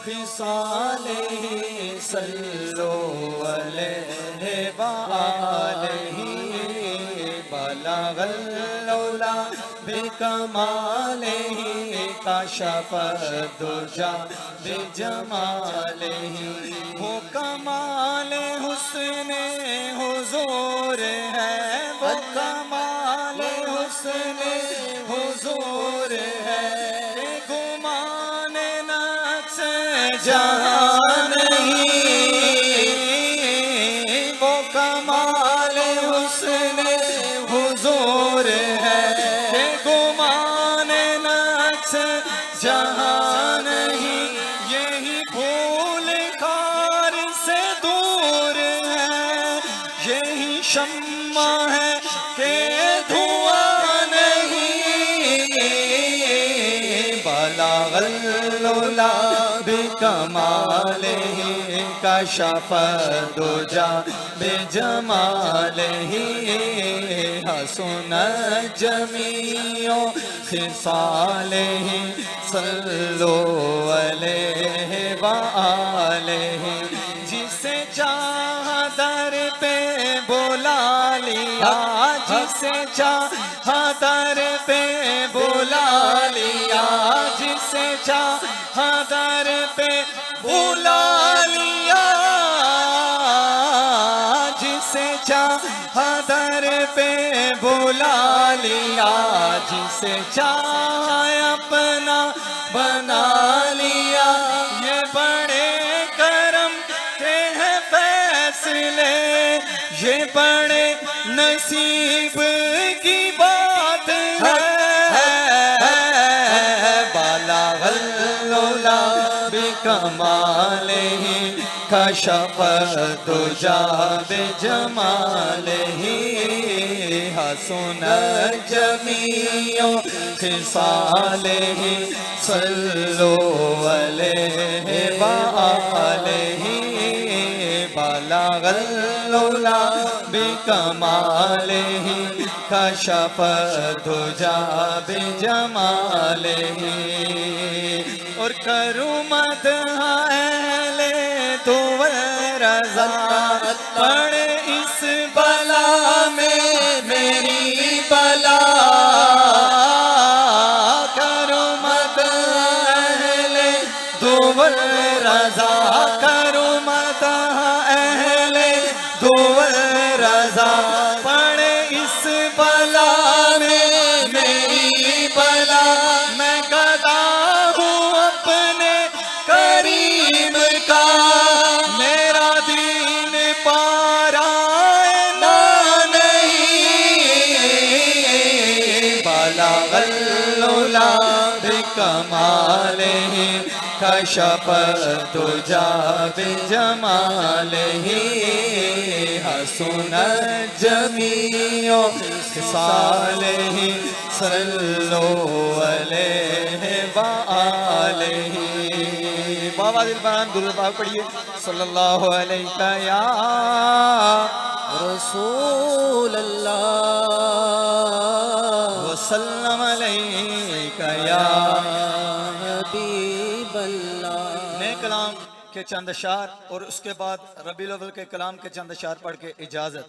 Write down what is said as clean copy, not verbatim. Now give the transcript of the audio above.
खिसाले सल्लो अलैहि वालैहि बलगल औला बिकमालिही कशफद दुजा बिजमालिही। वो कमाले हुस्ने हुजूर है, वो कमाले हुस्ने हुजूर है, गुमान नक्श जहां नहीं। वो कमाल हुस्ने हुजूर है, गुमान नक्श जहां नहीं। यही भूल कार से दूर है, यही शम्मा है के धुआं नहीं। बलगल औला बिकमालिही कशफद दुजा बिजमालिही। हसुनत जमीउ खिसालिही सल्लो अलैहि वालैहि। जिसे चाहा दर पे बुला लिया, जिसे चाहा दर पे बुला लिया, जिसे चाहा दर पे बुला लिया, जिसे चाहा दर पे बुला लिया, जिसे चाहा अपना बना लिया। ये बड़े करम के हैं फैसले, ये बड़े नसीब की बात है। बलगल औला बिकमालिही कशफद दुजा बिजमालिही। हसुनत जमीउ खिसालिही सल्लो अलैहि वालैहि बलगल औला बिकमालिही कशफद दुजा बिजमालिही। और करूँ मदह अहले दुवर रज़ा, पड़े इस बला में मेरी बला। करूँ मदह अहले दुवर रज़ा, करूँ मदह अहले दुवर रज़ा, पड़े इस बला में मेरी बला। मैं गदा हूँ अपने करीम का, मेरा दीन पारायना नहीं। बलगल औला बिकमालिही कशफद दुजा बिजमालिही। हसुनत जमीउ खिसालिही सल्लो अलैहि वालैहि। बाबा दिल बयान दुरूद पाक पढ़िए। सल्लल्लाहु अलैका या रसूल अल्लाह वसल्लम अलैका या हबीब अल्लाह। नए कलाम के चंद अशार और उसके बाद रबीउल अव्वल के कलाम के चंद अशार पढ़ के इजाजत।